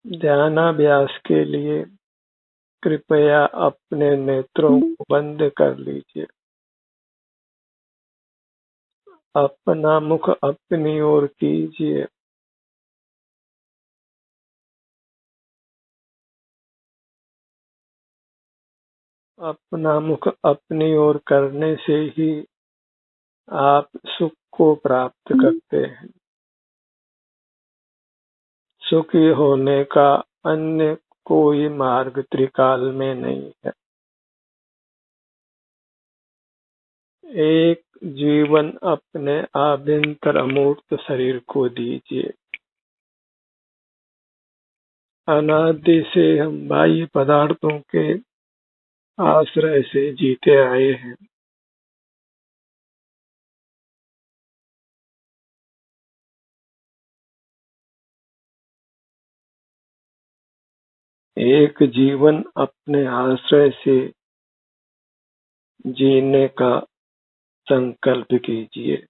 ध्यानाभ्यास के लिए कृपया अपने नेत्रों को बंद कर लीजिए। अपना मुख अपनी ओर कीजिए। अपना मुख अपनी ओर करने से ही आप सुख को प्राप्त करते हैं। सुखी होने का अन्य कोई मार्ग त्रिकाल में नहीं है। एक जीवन अपने आभ्यंतर अमूर्त शरीर को दीजिए। अनादि से हम बाह्य पदार्थों के आश्रय से जीते आए हैं। एक जीवन अपने आश्रय से जीने का संकल्प कीजिए।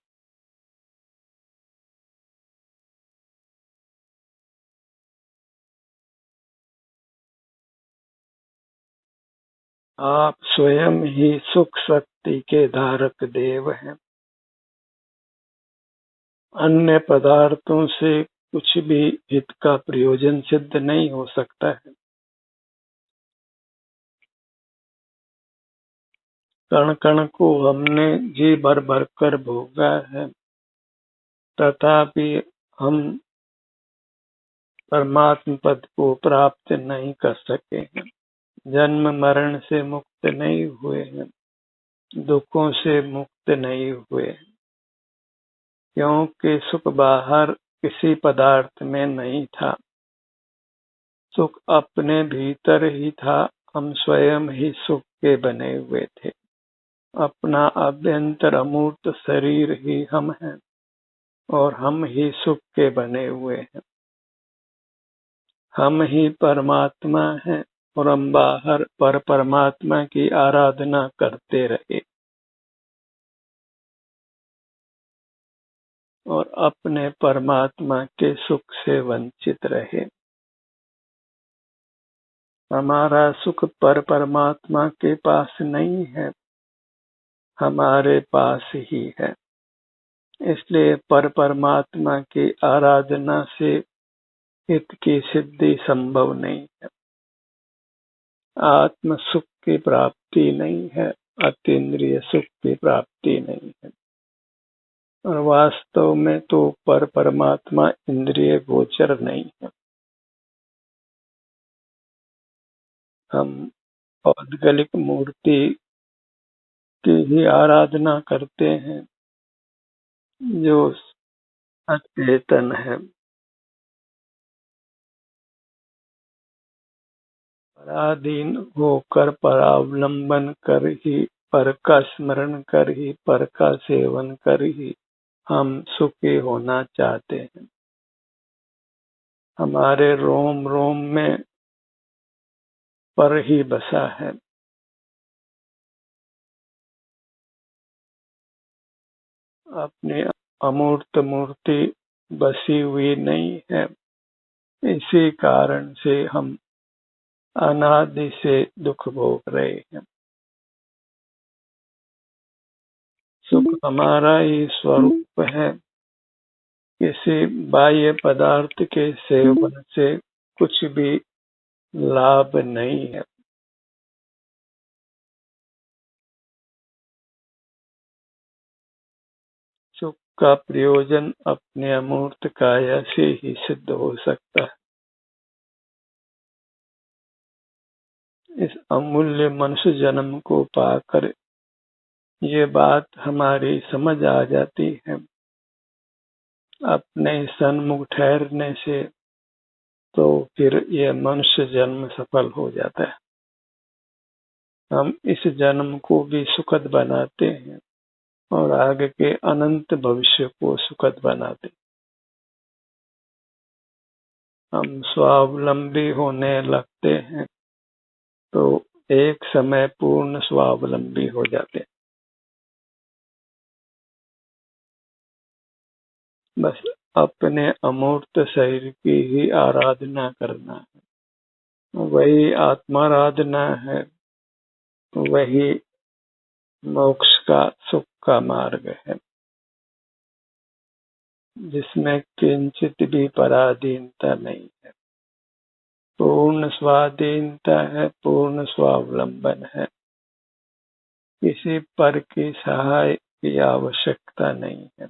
आप स्वयं ही सुख शक्ति के धारक देव हैं। अन्य पदार्थों से कुछ भी हित का प्रयोजन सिद्ध नहीं हो सकता है। कण कण को हमने जी भर भर कर भोगा है, तथापि हम परमात्म पद को प्राप्त नहीं कर सके हैं। जन्म मरण से मुक्त नहीं हुए हैं, दुखों से मुक्त नहीं हुए हैं, क्योंकि सुख बाहर किसी पदार्थ में नहीं था। सुख अपने भीतर ही था। हम स्वयं ही सुख के बने हुए थे। अपना आभ्यंतर अमूर्त शरीर ही हम हैं और हम ही सुख के बने हुए हैं। हम ही परमात्मा हैं और हम बाहर पर परमात्मा की आराधना करते रहे और अपने परमात्मा के सुख से वंचित रहे। हमारा सुख पर परमात्मा के पास नहीं है, हमारे पास ही है। इसलिए पर परमात्मा की आराधना से हित की सिद्धि संभव नहीं है। आत्म सुख की प्राप्ति नहीं है, अतीन्द्रिय सुख की प्राप्ति नहीं है। और वास्तव में तो पर परमात्मा इंद्रिय गोचर नहीं है। हम पौद्गलिक मूर्ति की ही आराधना करते हैं, जो अचेतन है। पराधीन होकर परावलंबन कर ही, पर का स्मरण कर ही, पर का सेवन कर ही हम सुखी होना चाहते हैं। हमारे रोम रोम में पर ही बसा है। अपनी अमूर्त मूर्ति बसी हुई नहीं है। इसी कारण से हम अनादि से दुख भोग रहे हैं। सुख हमारा ही स्वरूप है। किसी बाह्य पदार्थ के सेवन से कुछ भी लाभ नहीं है। सुख का प्रयोजन अपने अमूर्त काया से ही सिद्ध हो सकता है। इस अमूल्य मनुष्य जन्म को पाकर ये बात हमारी समझ आ जाती है। अपने सन्मुख ठहरने से तो फिर यह मनुष्य जन्म सफल हो जाता है। हम इस जन्म को भी सुखद बनाते हैं और आगे के अनंत भविष्य को सुखद बनाते। हम स्वावलंबी होने लगते हैं तो एक समय पूर्ण स्वावलंबी हो जाते हैं। बस अपने अमूर्त शरीर की ही आराधना करना है। वही आत्माराधना है, वही मोक्ष का, सुख का मार्ग है, जिसमें किंचित भी पराधीनता नहीं है, पूर्ण स्वाधीनता है, पूर्ण स्वावलंबन है, किसी पर की सहाय की आवश्यकता नहीं है।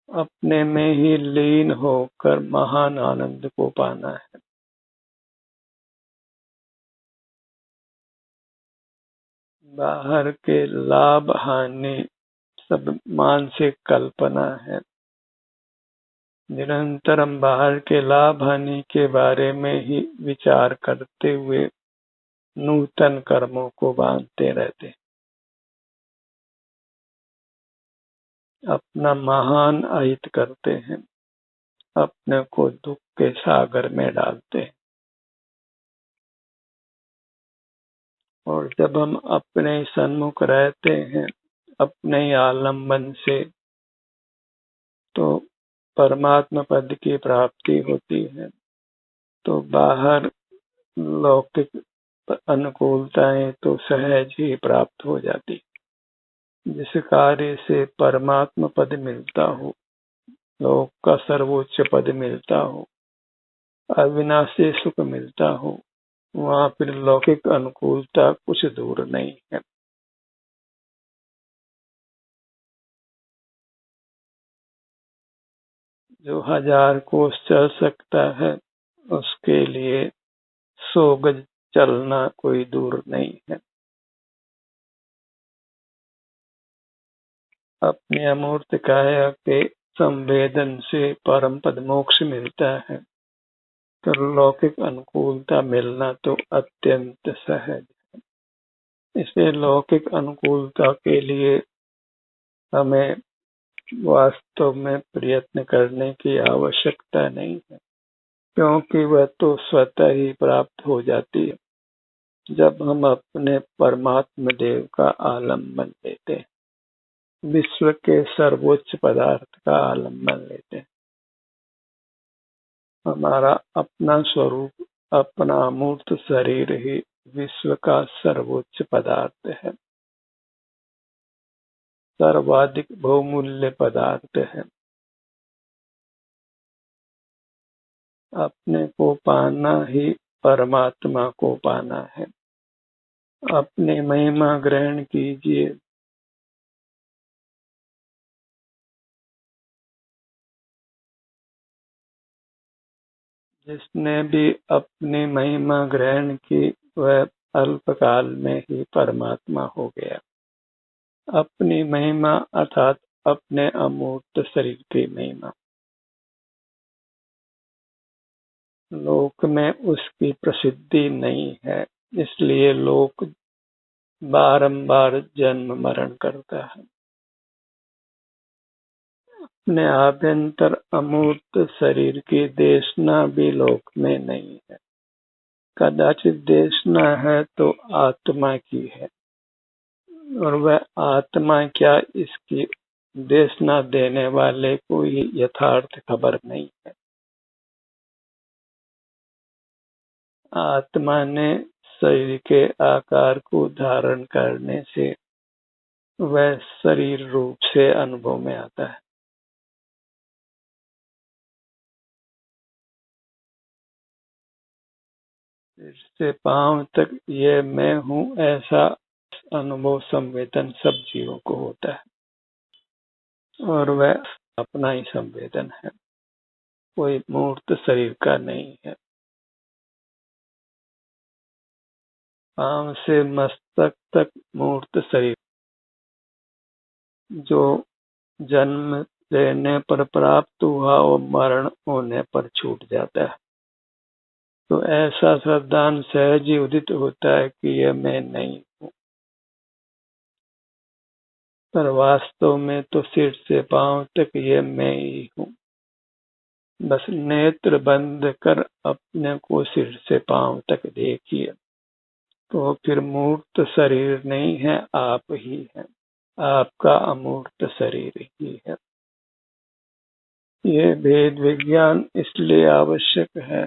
अपने में ही लीन होकर महान आनंद को पाना है। बाहर के लाभ हानि सब मानसिक कल्पना है। निरंतर हम बाहर के लाभ हानि के बारे में ही विचार करते हुए नूतन कर्मों को बांधते रहते हैं, अपना महान अहित करते हैं, अपने को दुख के सागर में डालते हैं। और जब हम अपने सन्मुख रहते हैं अपने आलम्बन से, तो परमात्मा पद की प्राप्ति होती है। तो बाहर लौकिक अनुकूलताएं तो सहज ही प्राप्त हो जाती। जिस कार्य से परमात्मा पद मिलता हो, लोक का सर्वोच्च पद मिलता हो, अविनाशी सुख मिलता हो, वहां फिर लौकिक अनुकूलता कुछ दूर नहीं है। जो 1000 कोस चल सकता है, उसके लिए 100 गज चलना कोई दूर नहीं है। अपने अमूर्त काया के संवेदन से परम पद मोक्ष मिलता है, तो लौकिक अनुकूलता मिलना तो अत्यंत सहज है। इसलिए लौकिक अनुकूलता के लिए हमें वास्तव में प्रयत्न करने की आवश्यकता नहीं है, क्योंकि वह तो स्वतः ही प्राप्त हो जाती है जब हम अपने परमात्मा देव का आलम्बन लेते हैं, विश्व के सर्वोच्च पदार्थ का आलम्बन लेते हैं। हमारा अपना स्वरूप, अपना अमूर्त शरीर ही विश्व का सर्वोच्च पदार्थ है, सर्वाधिक बहुमूल्य पदार्थ है। अपने को पाना ही परमात्मा को पाना है। अपनी महिमा ग्रहण कीजिए। जिसने भी अपनी महिमा ग्रहण की, वह अल्पकाल में ही परमात्मा हो गया। अपनी महिमा अर्थात अपने अमूर्त शरीर की महिमा। लोक में उसकी प्रसिद्धि नहीं है, इसलिए लोक बारंबार जन्म मरण करता है। अपने आभ्यंतर अमूर्त शरीर की देशना भी लोक में नहीं है। कदाचित देशना है तो आत्मा की है, और वह आत्मा क्या, इसकी देशना देने वाले को ही यथार्थ खबर नहीं है। आत्मा ने शरीर के आकार को धारण करने से वह शरीर रूप से अनुभव में आता है। सिर से पांव तक ये मैं हूँ, ऐसा अनुभव संवेदन सब जीवों को होता है, और वह अपना ही संवेदन है, कोई मूर्त शरीर का नहीं है। पांव से मस्तक तक मूर्त शरीर, जो जन्म लेने पर प्राप्त हुआ और मरण होने पर छूट जाता है। तो ऐसा श्रद्धान सहज ही उदित होता है कि यह मैं नहीं हूँ, पर वास्तव में तो सिर से पांव तक ये मैं ही हूँ। बस नेत्र बंद कर अपने को सिर से पांव तक देखिए, तो फिर मूर्त शरीर नहीं है, आप ही है। आपका अमूर्त शरीर ही है। ये भेद विज्ञान इसलिए आवश्यक है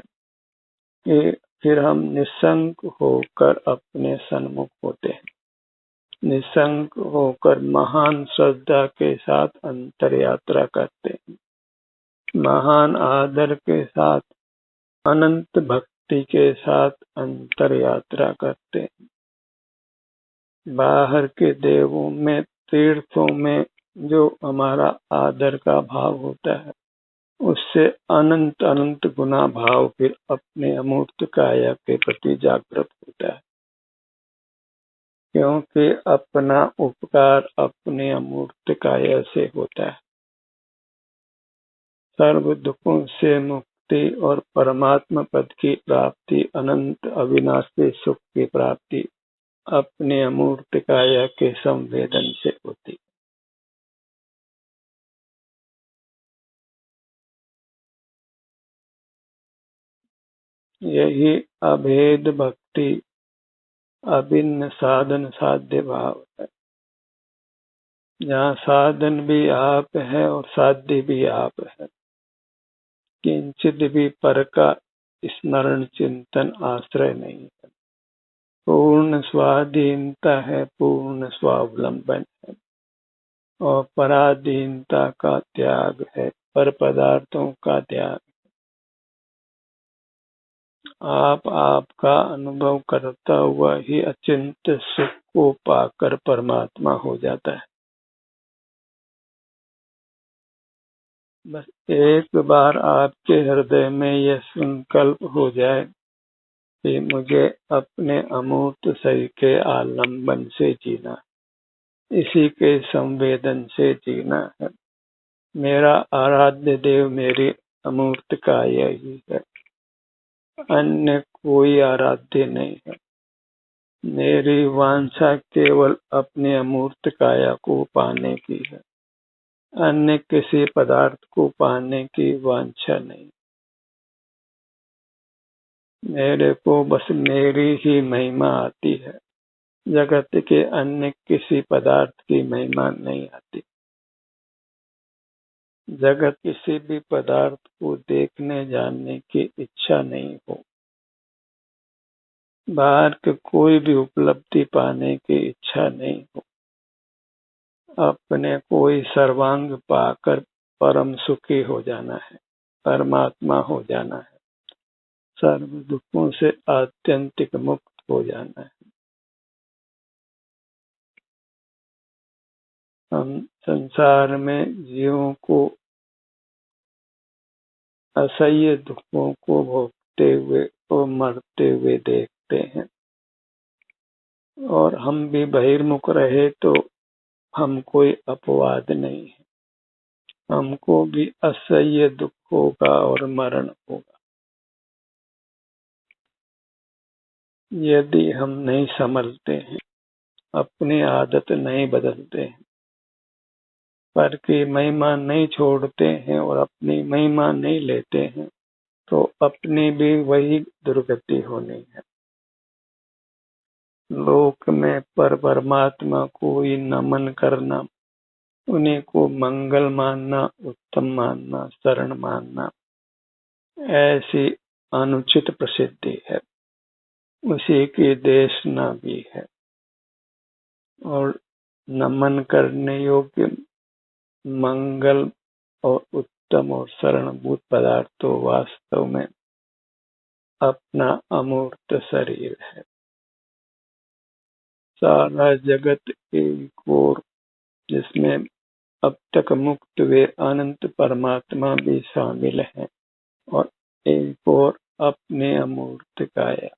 कि फिर हम निसंक होकर अपने सन्मुख होते हैं, निसंक होकर महान श्रद्धा के साथ अंतर यात्रा करते हैं, महान आदर के साथ, अनंत भक्ति के साथ अंतर यात्रा करते हैं। बाहर के देवों में, तीर्थों में जो हमारा आदर का भाव होता है, उससे अनंत अनंत गुना भाव फिर अपने अमूर्त काया के प्रति जागृत होता है, क्योंकि अपना उपकार अपने अमूर्त काया से होता है। सर्व दुखों से मुक्ति और परमात्मा पद की प्राप्ति, अनंत अविनाशी सुख की प्राप्ति अपने अमूर्त काया के संवेदन से होती। यही अभेद भक्ति, अभिन्न साधन साध्य भाव है, जहाँ साधन भी आप है और साध्य भी आप है। किंचित भी पर का स्मरण चिंतन आश्रय नहीं है। पूर्ण स्वाधीनता है, पूर्ण स्वावलंबन है, और पराधीनता का त्याग है, पर पदार्थों का त्याग। आपका अनुभव करता हुआ ही अचिंत सुख को पाकर परमात्मा हो जाता है। बस एक बार आपके हृदय में यह संकल्प हो जाए कि मुझे अपने अमूर्त शरीर के आलंबन से जीना, इसी के संवेदन से जीना है। मेरा आराध्य देव मेरी अमूर्त काया ही है, अन्य कोई आराध्य नहीं है। मेरी वांछा केवल अपने अमूर्त काया को पाने की है, अन्य किसी पदार्थ को पाने की वांछा नहीं। मेरे को बस मेरी ही महिमा आती है, जगत के अन्य किसी पदार्थ की महिमा नहीं आती। जगत किसी भी पदार्थ को देखने जानने की इच्छा नहीं हो, बाहर के कोई भी उपलब्धि पाने की इच्छा नहीं हो, अपने कोई सर्वांग पाकर परम सुखी हो जाना है, परमात्मा हो जाना है, सर्व दुखों से आत्यंतिक मुक्त हो जाना है। हम संसार में जीवों को असह्य दुखों को भोगते हुए और मरते हुए देखते हैं, और हम भी बहिर्मुख रहे तो हम कोई अपवाद नहीं है। हमको भी असह्य दुख होगा और मरण होगा, यदि हम नहीं संभलते हैं, अपनी आदत नहीं बदलते हैं, पर की महिमा नहीं छोड़ते हैं और अपनी महिमा नहीं लेते हैं, तो अपनी भी वही दुर्गति होनी है। लोक में पर परमात्मा को ही नमन करना, उन्हीं को मंगल मानना, उत्तम मानना, शरण मानना, ऐसी अनुचित प्रसिद्धि है, उसी की देशना भी है। और नमन करने योग्य मंगल और उत्तम और शरणभूत पदार्थ तो वास्तव में अपना अमूर्त शरीर है। सारा जगत एक और, जिसमें अब तक मुक्त वे अनंत परमात्मा भी शामिल हैं, और एक और अपने अमूर्त काया।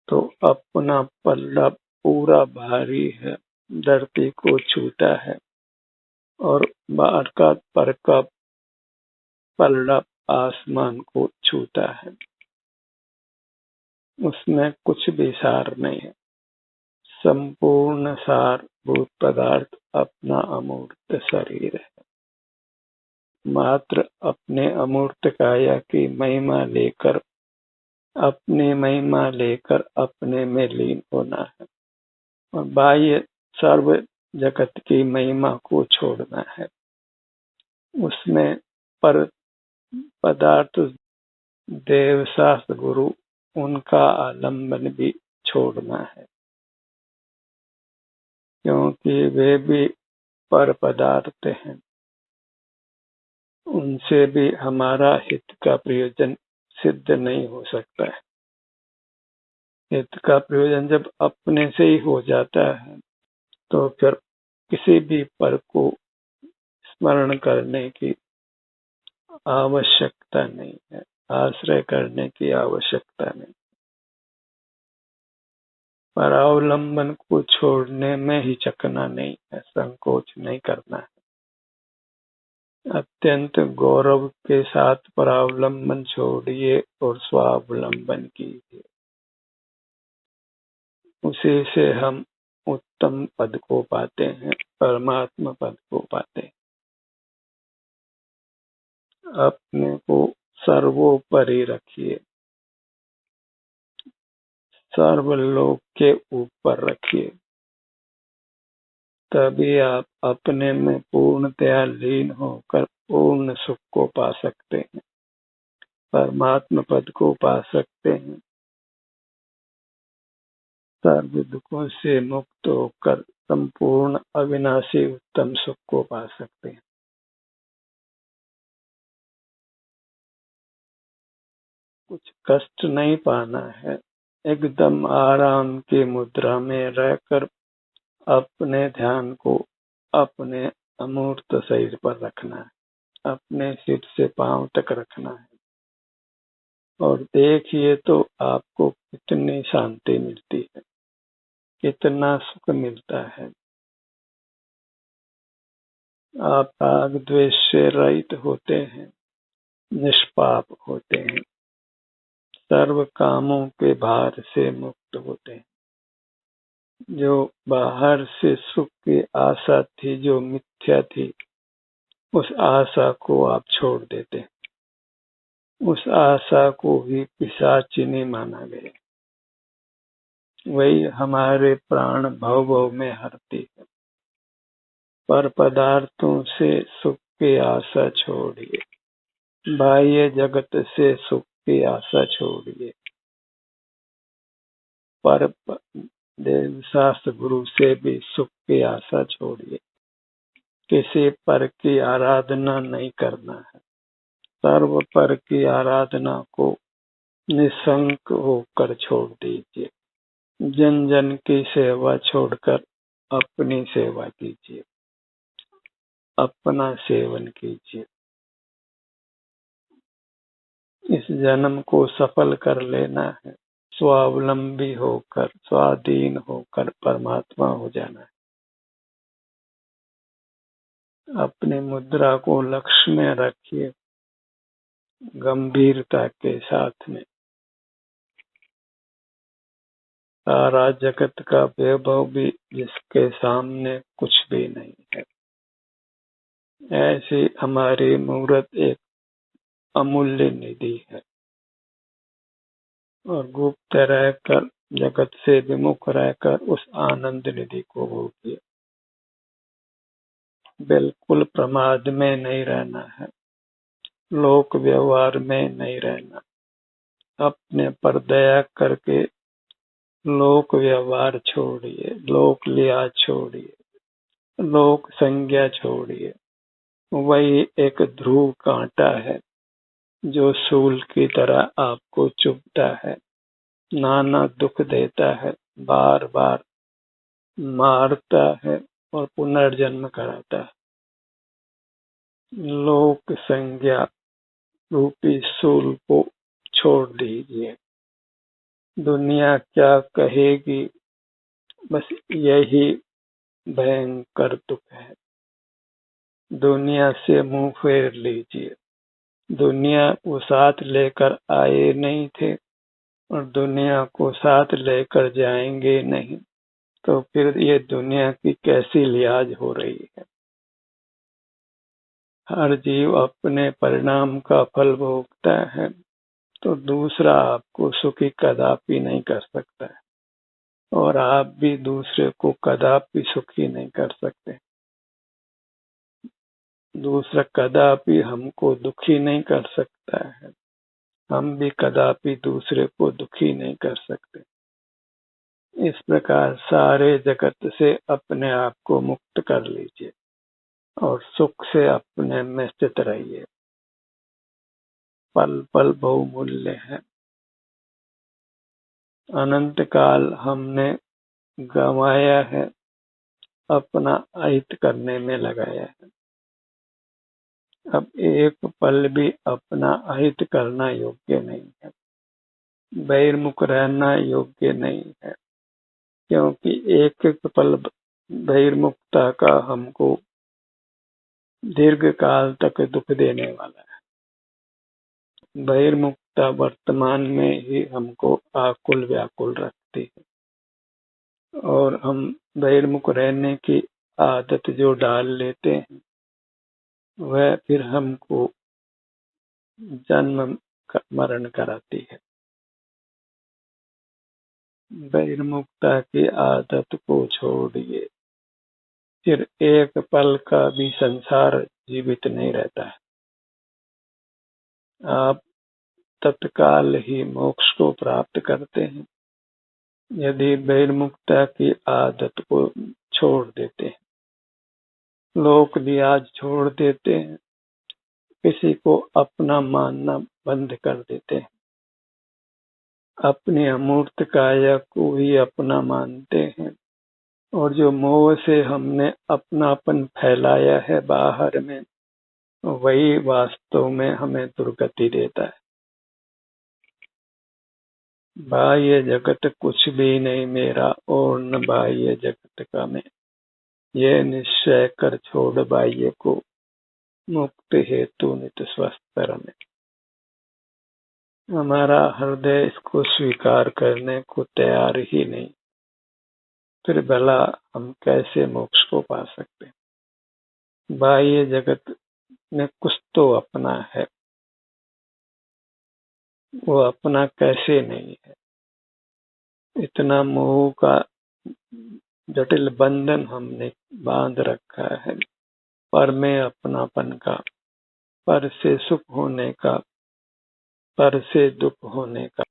तो अपना पल्ला पूरा भारी है, धरती को छूता है, और बाहर का पर का पल्ला आसमान को छूता है। उसमें कुछ भी सार नहीं है। संपूर्ण सारभूत पदार्थ अपना अमूर्त शरीर है। मात्र अपने अमूर्त काया की महिमा लेकर, अपनी महिमा लेकर अपने में लीन होना है, और बाह्य सर्व जगत की महिमा को छोड़ना है। उसमें पर पदार्थ देव शास्त्र गुरु उनका आलम्बन भी छोड़ना है, क्योंकि वे भी पर पदार्थ हैं। उनसे भी हमारा हित का प्रयोजन सिद्ध नहीं हो सकता है। हित का प्रयोजन जब अपने से ही हो जाता है तो फिर किसी भी पर को स्मरण करने की आवश्यकता नहीं है, आश्रय करने की आवश्यकता नहीं। परावलंबन को छोड़ने में हिचकना नहीं है, संकोच नहीं करना है। अत्यंत गौरव के साथ परावलंबन छोड़िए और स्वावलंबन कीजिए। उसी से हम उत्तम पद को पाते हैं, परमात्मा पद को पाते हैं। अपने को सर्वोपरि रखिए, सर्वलोक के ऊपर रखिए, तभी आप अपने में पूर्णतया लीन होकर पूर्ण सुख को पा सकते हैं, परमात्मा पद को पा सकते हैं। सर्व दुखों से मुक्त होकर संपूर्ण अविनाशी उत्तम सुख को पा सकते हैं। कुछ कष्ट नहीं पाना है, एकदम आराम की मुद्रा में रहकर अपने ध्यान को अपने अमूर्त शरीर पर रखना है, अपने सिर से पांव तक रखना है, और देखिए तो आपको कितनी शांति मिलती है, कितना सुख मिलता है। आप राग द्वेष से रहित होते हैं, निष्पाप होते हैं, सर्व कामों के भार से मुक्त होते हैं। जो बाहर से सुख की आशा थी, जो मिथ्या थी, उस आशा को आप छोड़ देते हैं। उस आशा को भी पिशाचिनी माना गया। वही हमारे प्राण भव भव में हरती है। पर पदार्थों से सुख की आशा छोड़िए, बाह्य जगत से सुख की आशा छोड़िए, पर देव शास्त्र गुरु से भी सुख की आशा छोड़िए। किसी पर की आराधना नहीं करना है, सर्व पर की आराधना को निसंक होकर छोड़ दीजिए। जन जन की सेवा छोड़कर अपनी सेवा कीजिए, अपना सेवन कीजिए। इस जन्म को सफल कर लेना है, स्वावलंबी होकर, स्वाधीन होकर परमात्मा हो जाना है। अपनी मुद्रा को लक्ष्य में रखिए, गंभीरता के साथ में। सारा जगत का वैभव भी जिसके सामने कुछ भी नहीं है। ऐसी हमारी मूर्त एक अमूल्य निधि है, और गुप्त रहकर, जगत से विमुख रहकर उस आनंद निधि को भोगिए। बिल्कुल प्रमाद में नहीं रहना है, लोक व्यवहार में नहीं रहना। अपने पर दया करके लोक व्यवहार छोड़िए, लोक लिहाज छोड़िए, लोक संज्ञा छोड़िए। वही एक ध्रुव कांटा है जो सूल की तरह आपको चुभता है, नाना दुख देता है, बार बार मारता है और पुनर्जन्म कराता है। लोक संज्ञा रूपी सूल को छोड़ दीजिए। दुनिया क्या कहेगी, बस यही भयंकर दुख है। दुनिया से मुंह फेर लीजिए। दुनिया को साथ लेकर आए नहीं थे और दुनिया को साथ लेकर जाएंगे नहीं, तो फिर ये दुनिया की कैसी लिहाज हो रही है। हर जीव अपने परिणाम का फल भोगता है, तो दूसरा आपको सुखी कदापि नहीं कर सकता है, और आप भी दूसरे को कदापि सुखी नहीं कर सकते। दूसरा कदापि हमको दुखी नहीं कर सकता है, हम भी कदापि दूसरे को दुखी नहीं कर सकते। इस प्रकार सारे जगत से अपने आप को मुक्त कर लीजिए और सुख से अपने में स्थित रहिए। पल पल बहुमूल्य है। अनंत काल हमने गंवाया है, अपना अहित करने में लगाया है। अब एक पल भी अपना अहित करना योग्य नहीं है, बहिर्मुख रहना योग्य नहीं है, क्योंकि एक एक पल बहिर्मुखता का हमको दीर्घ काल तक दुख देने वाला है। बहिर्मुखता वर्तमान में ही हमको आकुल व्याकुल रखती है और हम बहिर्मुख रहने की आदत जो डाल लेते हैं वह फिर हमको जन्म मरण कराती है। बहिर्मुखता की आदत को छोड़िए, फिर एक पल का भी संसार जीवित नहीं रहता है। आप तत्काल ही मोक्ष को प्राप्त करते हैं यदि बहिर्मुखता की आदत को छोड़ देते हैं। लोक लिहाज छोड़ देते हैं, किसी को अपना मानना बंद कर देते हैं, अपनी अमूर्त काया को ही अपना मानते हैं और जो मोह से हमने अपनापन फैलाया है बाहर में, वही वास्तव में हमें दुर्गति देता है। बाह्य जगत कुछ भी नहीं मेरा और न बाह्य जगत का मैं, ये निश्चय कर छोड़ बाह्य को, मुक्त हेतु नित स्वस्थ रमे। हमारा हृदय इसको स्वीकार करने को तैयार ही नहीं, फिर भला हम कैसे मोक्ष को पा सकते हैं। बाह्य जगत में कुछ तो अपना है, वो अपना कैसे नहीं है। इतना मोह का जटिल बंधन हमने बांध रखा है, पर में अपनापन का, पर से सुख होने का, पर से दुख होने का।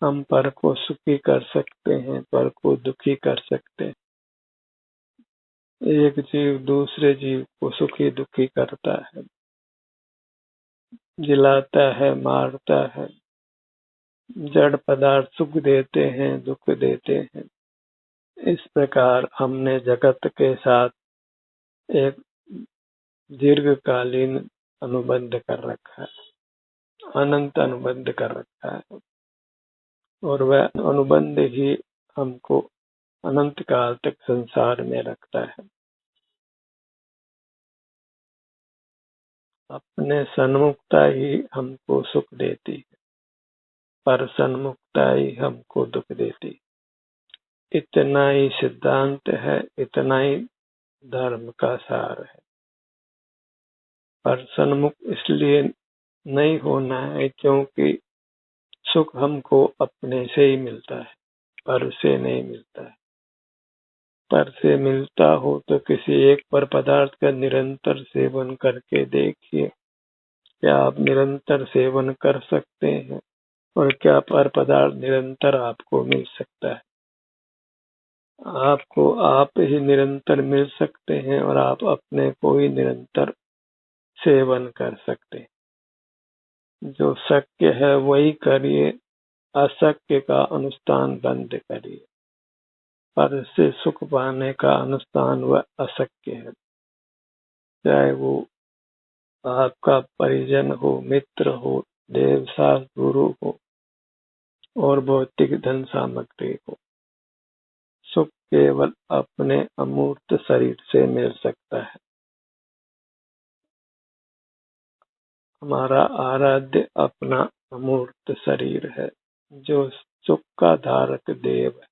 हम पर को सुखी कर सकते हैं, पर को दुखी कर सकते हैं। एक जीव दूसरे जीव को सुखी दुखी करता है, जिलाता है, मारता है। जड़ पदार्थ सुख देते हैं, दुख देते हैं। इस प्रकार हमने जगत के साथ एक दीर्घकालीन अनुबंध कर रखा है, अनंत अनुबंध कर रखा है और वह अनुबंध ही हमको अनंत काल तक संसार में रखता है। अपने सन्मुखता ही हमको सुख देती है, पर सन्मुखता ही हमको दुख देती है। इतना ही सिद्धांत है, इतना ही धर्म का सार है। पर सन्मुख इसलिए नहीं होना है क्योंकि सुख हमको अपने से ही मिलता है, पर से नहीं मिलता है। पर से मिलता हो तो किसी एक पर पदार्थ का निरंतर सेवन करके देखिए, क्या आप निरंतर सेवन कर सकते हैं और क्या पर पदार्थ निरंतर आपको मिल सकता है। आपको आप ही निरंतर मिल सकते हैं और आप अपने को ही निरंतर सेवन कर सकते हैं। जो शक्य है वही करिए, अशक्य का अनुष्ठान बंद करिए। पर से सुख पाने का अनुष्ठान वह अशक्य है, चाहे वो आपका परिजन हो, मित्र हो, देवशास्त्र गुरु हो और भौतिक धन सामग्री हो। सुख केवल अपने अमूर्त शरीर से मिल सकता है। हमारा आराध्य अपना अमूर्त शरीर है जो सुख का धारक देव है।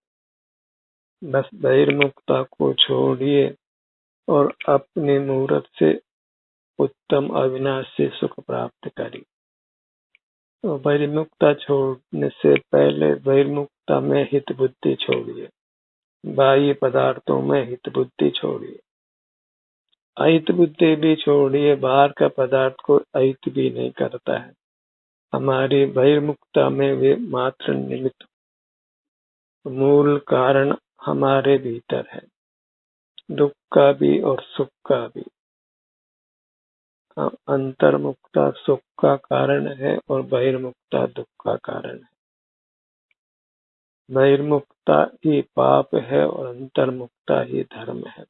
बस बहिर्मुखता को छोड़िए और अपनी मूर्त से उत्तम अविनाशी सुख प्राप्त करिए। तो बहिर्मुखता छोड़ने से पहले बहिर्मुखता में हित बुद्धि छोड़िए, बाह्य पदार्थों में हित बुद्धि छोड़िए। अहित बुद्धि भी छोड़िए, बाहर का पदार्थ को अहित भी नहीं करता है। हमारी बहिर्मुखता में वे मात्र निमित्त, मूल कारण हमारे भीतर है, दुख का भी और सुख का भी। अंतर्मुखता सुख का कारण है और बहिर्मुखता दुख का कारण है। बहिर्मुखता ही पाप है और अंतर्मुखता ही धर्म है,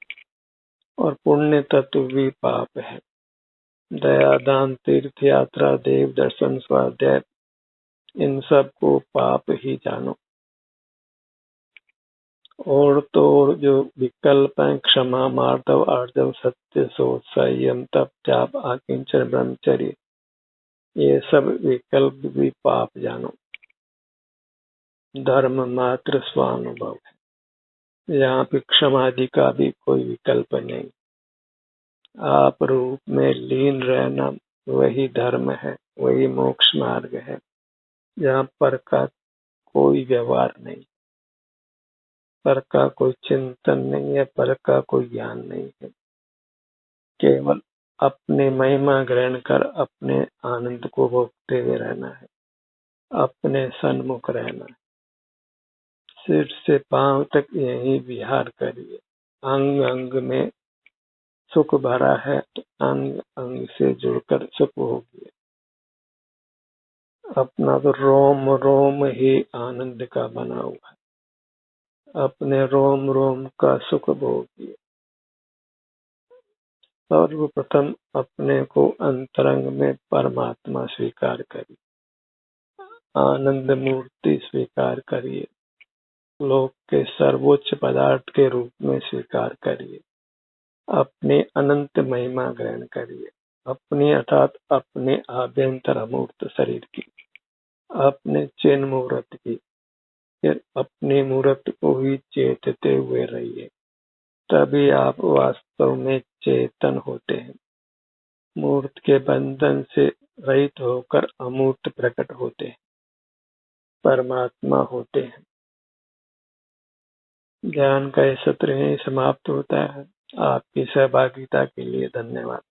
और पुण्य तत्व भी पाप है। दया, दान, तीर्थ यात्रा, देव दर्शन, स्वाध्याय, इन सब को पाप ही जानो। और तो और जो विकल्प है, क्षमा, मार्दव, आर्जव, सत्य, शोध, संयम, तप, जाप, आकिंचन, ब्रह्मचर्य, ये सब विकल्प भी पाप जानो। धर्म मात्र स्वानुभव है, यहाँ पे क्षमादि का भी कोई विकल्प नहीं। आप रूप में लीन रहना वही धर्म है, वही मोक्ष मार्ग है, जहाँ पर का कोई व्यवहार नहीं, पर का कोई चिंतन नहीं है, पर का कोई ज्ञान नहीं है। केवल अपने महिमा ग्रहण कर अपने आनंद को भोगते हुए रहना है, अपने सन्मुख रहना है। सिर से पांव तक यही विहार करिए। अंग अंग में सुख भरा है तो अंग अंग से जुड़कर सुख होगी। अपना तो रोम रोम ही आनंद का बना हुआ है, अपने रोम रोम का सुख भोगिए। सर्वप्रथम अपने को अंतरंग में परमात्मा स्वीकार करिए, आनंद मूर्ति स्वीकार करिए, लोक के सर्वोच्च पदार्थ के रूप में स्वीकार करिए। अपनी अनंत महिमा ग्रहण करिए, अपनी अर्थात अपने आभ्यंतर अमूर्त शरीर की, अपने चिन्ह मूर्त की। फिर अपनी मूर्त को ही चेतते हुए रहिए, तभी आप वास्तव में चेतन होते हैं। मूर्त के बंधन से रहित होकर अमूर्त प्रकट होते हैं, परमात्मा होते हैं। ज्ञान का यह सत्र यहीं समाप्त होता है। आपकी सहभागिता के लिए धन्यवाद।